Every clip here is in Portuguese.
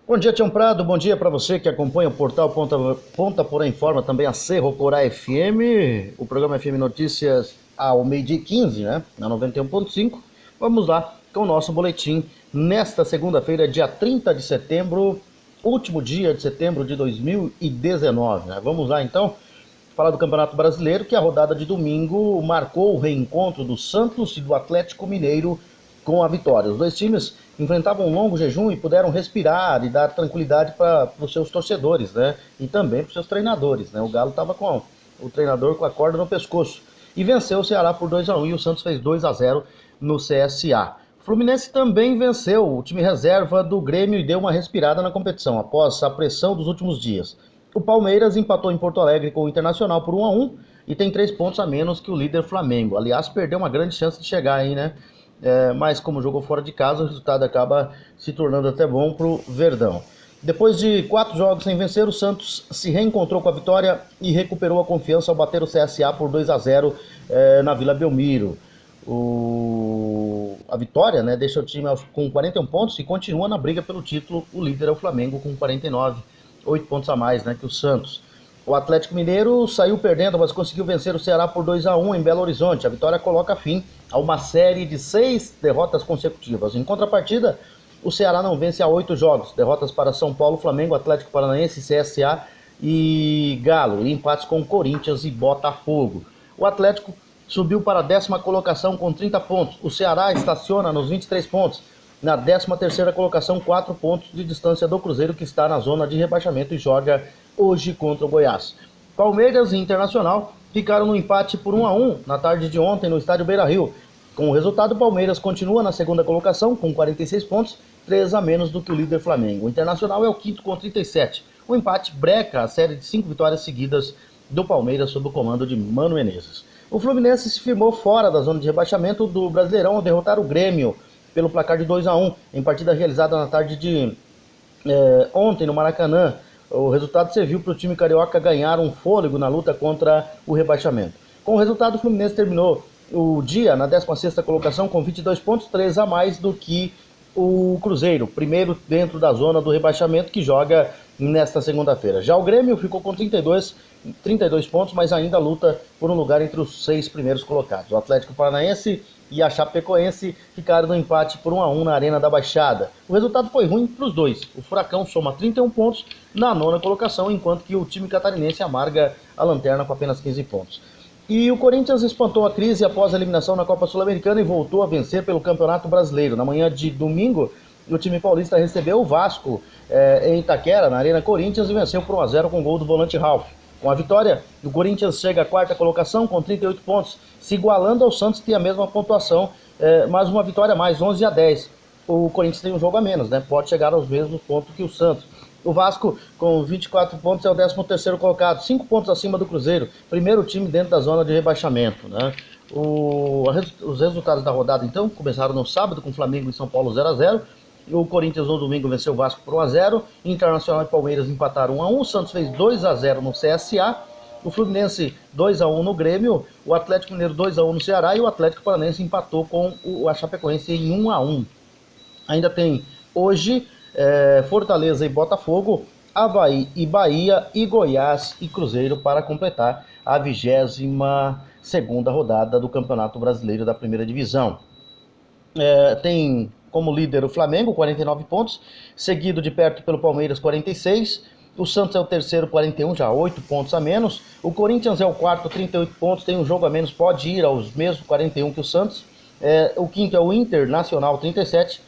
Bom dia, Tião Prado. Bom dia para você que acompanha o portal Ponta Porã Informa, também a Cerro Corá FM, o programa FM Notícias ao meio-dia 15, né? Na 91.5. Vamos lá com o nosso boletim nesta segunda-feira, dia 30 de setembro, último dia de setembro de 2019, né? Vamos lá então falar do Campeonato Brasileiro, que a rodada de domingo marcou o reencontro do Santos e do Atlético Mineiro com a vitória. Os dois times enfrentavam um longo jejum e puderam respirar e dar tranquilidade para os seus torcedores, né? E também para os seus treinadores, né? O Galo estava com o treinador com a corda no pescoço e venceu o Ceará por 2-1 e o Santos fez 2-0 no CSA. O Fluminense também venceu o time reserva do Grêmio e deu uma respirada na competição após a pressão dos últimos dias. O Palmeiras empatou em Porto Alegre com o Internacional por 1-1 e tem 3 pontos a menos que o líder Flamengo. Aliás, perdeu uma grande chance de chegar aí, né? Mas como jogou fora de casa, o resultado acaba se tornando até bom para o Verdão. Depois de 4 jogos sem vencer, o Santos se reencontrou com a vitória e recuperou a confiança ao bater o CSA por 2-0 na Vila Belmiro. A vitória, né, deixa o time com 41 pontos e continua na briga pelo título. O líder é o Flamengo com 49, 8 pontos a mais, né, que o Santos. O Atlético Mineiro saiu perdendo, mas conseguiu vencer o Ceará por 2-1 em Belo Horizonte. A vitória coloca fim a uma série de 6 derrotas consecutivas. Em contrapartida, o Ceará não vence há 8 jogos. Derrotas para São Paulo, Flamengo, Atlético Paranaense, CSA e Galo. E empates com Corinthians e Botafogo. O Atlético subiu para a 10ª colocação com 30 pontos. O Ceará estaciona nos 23 pontos. Na 13ª colocação, 4 pontos de distância do Cruzeiro, que está na zona de rebaixamento e joga hoje contra o Goiás. Palmeiras e Internacional ficaram no empate por 1-1 na tarde de ontem no estádio Beira-Rio. Com o resultado, o Palmeiras continua na 2ª colocação com 46 pontos, 3 a menos do que o líder Flamengo. O Internacional é o 5º com 37. O empate breca a série de 5 vitórias seguidas do Palmeiras sob o comando de Mano Menezes. O Fluminense se firmou fora da zona de rebaixamento do Brasileirão ao derrotar o Grêmio pelo placar de 2-1 em partida realizada na tarde de ontem no Maracanã. O resultado serviu para o time carioca ganhar um fôlego na luta contra o rebaixamento. Com o resultado, o Fluminense terminou o dia na 16ª colocação com 22 pontos, 3 a mais do que o Cruzeiro, primeiro dentro da zona do rebaixamento, que joga nesta segunda-feira. Já o Grêmio ficou com 32 pontos, mas ainda luta por um lugar entre os 6 primeiros colocados. O Atlético Paranaense e a Chapecoense ficaram no empate por 1-1 na Arena da Baixada. O resultado foi ruim para os dois. O Furacão soma 31 pontos na 9ª colocação, enquanto que o time catarinense amarga a lanterna com apenas 15 pontos. E o Corinthians espantou a crise após a eliminação na Copa Sul-Americana e voltou a vencer pelo Campeonato Brasileiro. Na manhã de domingo, o time paulista recebeu o Vasco em Itaquera, na Arena Corinthians, e venceu por 1-0 com o gol do volante Ralf. Com a vitória, o Corinthians chega à 4ª colocação com 38 pontos, se igualando ao Santos, que tem a mesma pontuação, mas uma vitória a mais, 11-10. O Corinthians tem um jogo a menos, né? Pode chegar aos mesmos pontos que o Santos. O Vasco, com 24 pontos, é o 13º colocado, 5 pontos acima do Cruzeiro, primeiro time dentro da zona de rebaixamento, né? Os resultados da rodada, então, começaram no sábado com Flamengo e São Paulo 0-0. O Corinthians no domingo venceu o Vasco por 1-0, Internacional e Palmeiras empataram 1-1, o Santos fez 2-0 no CSA, o Fluminense 2-1 no Grêmio, o Atlético Mineiro 2-1 no Ceará e o Atlético Paranaense empatou com a Chapecoense em 1-1. Ainda tem hoje Fortaleza e Botafogo, Avaí e Bahia e Goiás e Cruzeiro para completar a 22ª rodada do Campeonato Brasileiro da Primeira Divisão. Tem como líder o Flamengo, 49 pontos, seguido de perto pelo Palmeiras, 46. O Santos é o terceiro, 41, já 8 pontos a menos. O Corinthians é o quarto, 38 pontos, tem um jogo a menos, pode ir aos mesmos 41 que o Santos. O quinto é o Internacional, 37.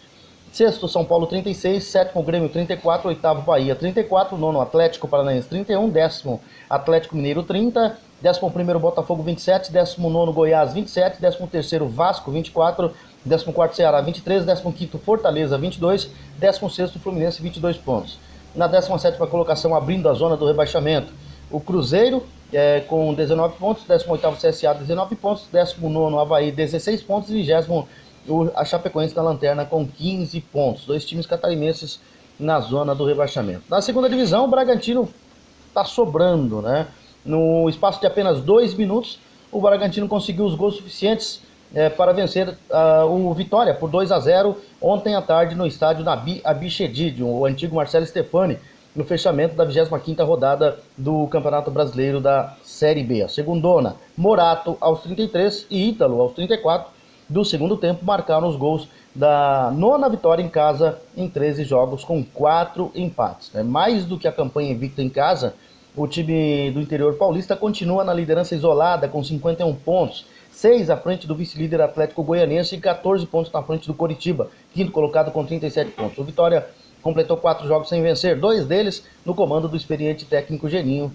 Sexto, São Paulo, 36. Sétimo, Grêmio, 34. Oitavo, Bahia, 34. Nono, Atlético Paranaense, 31. Décimo, Atlético Mineiro, 30. 11º, Botafogo, 27. 19º, Goiás, 27. 13º, Vasco, 24. 14º, Ceará, 23. 15º, Fortaleza, 22. 16º, Fluminense, 22 pontos. Na 17ª colocação, abrindo a zona do rebaixamento, o Cruzeiro com 19 pontos. 18º, CSA, 19 pontos. 19º, Avaí, 16 pontos. E 20º, a Chapecoense na lanterna com 15 pontos. 2 times catarinenses na zona do rebaixamento. Na segunda divisão, o Bragantino está sobrando, né? No espaço de apenas 2 minutos, o Bragantino conseguiu os gols suficientes para vencer o Vitória por 2-0 ontem à tarde no estádio Nabi Abichedid, o antigo Marcelo Stefani, no fechamento da 25ª rodada do Campeonato Brasileiro da Série B. A segundona, Morato aos 33 e Ítalo aos 34 do segundo tempo marcaram os gols da nona vitória em casa em 13 jogos com 4 empates. Mais do que a campanha invicta em casa, o time do interior paulista continua na liderança isolada com 51 pontos, 6 à frente do vice-líder Atlético Goianiense e 14 pontos na frente do Coritiba, quinto colocado com 37 pontos. O Vitória completou 4 jogos sem vencer, 2 deles no comando do experiente técnico Geninho,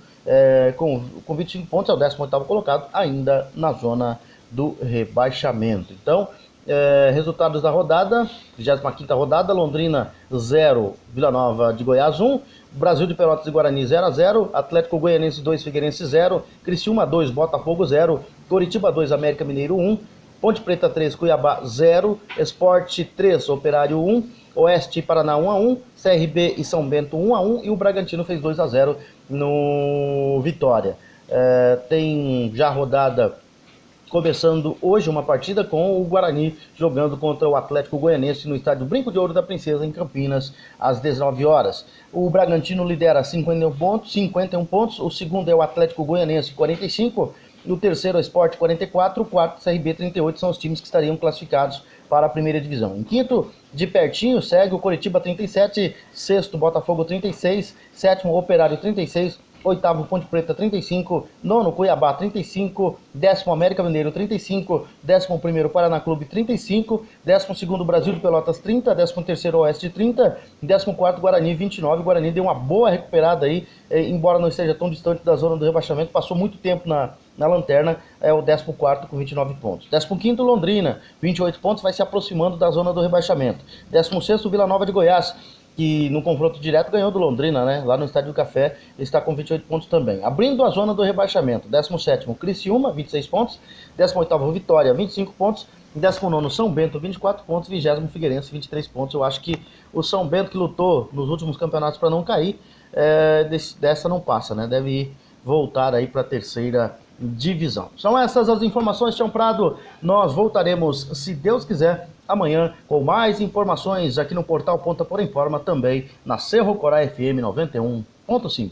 com 25 pontos, é o 18º colocado, ainda na zona do rebaixamento. Então, resultados da rodada: 25ª rodada, Londrina 0, Vila Nova de Goiás 1, Brasil de Pelotas e Guarani 0-0, Atlético Goianiense 2, Figueirense 0, Criciúma 2, Botafogo 0, Coritiba 2, América Mineiro 1, Ponte Preta 3, Cuiabá 0, Sport 3, Operário 1, Oeste e Paraná 1-1, CRB e São Bento 1-1 e o Bragantino fez 2-0 no Vitória. Tem já rodada começando hoje uma partida com o Guarani jogando contra o Atlético Goianiense no estádio Brinco de Ouro da Princesa, em Campinas, às 19 horas. O Bragantino lidera 51 pontos, o segundo é o Atlético Goianiense, 45, o terceiro é o Sport, 44, o quarto CRB, 38, são os times que estariam classificados para a primeira divisão. Em quinto, de pertinho, segue o Coritiba, 37, sexto, Botafogo, 36, sétimo, Operário, 36, oitavo, Ponte Preta, 35, nono, Cuiabá, 35, décimo, América Mineiro, 35, 11º, Paraná Clube, 35, 12º, Brasil de Pelotas, 30, 13º, Oeste, 30, 14º, Guarani, 29. O Guarani deu uma boa recuperada aí, embora não esteja tão distante da zona do rebaixamento, passou muito tempo na lanterna, é o 14º com 29 pontos. 15º, Londrina, 28 pontos, vai se aproximando da zona do rebaixamento. 16º, Vila Nova de Goiás, que no confronto direto ganhou do Londrina, né? Lá no Estádio do Café, está com 28 pontos também. Abrindo a zona do rebaixamento, 17º, Criciúma, 26 pontos, 18º, Vitória, 25 pontos, 19º, São Bento, 24 pontos, 20º, Figueirense, 23 pontos. Eu acho que o São Bento, que lutou nos últimos campeonatos para não cair, dessa não passa, né? Deve voltar aí para a terceira divisão. São essas as informações, Tião Prado. Nós voltaremos, se Deus quiser, amanhã com mais informações aqui no portal Ponta por Informa, também na Cerro Corá FM 91.5.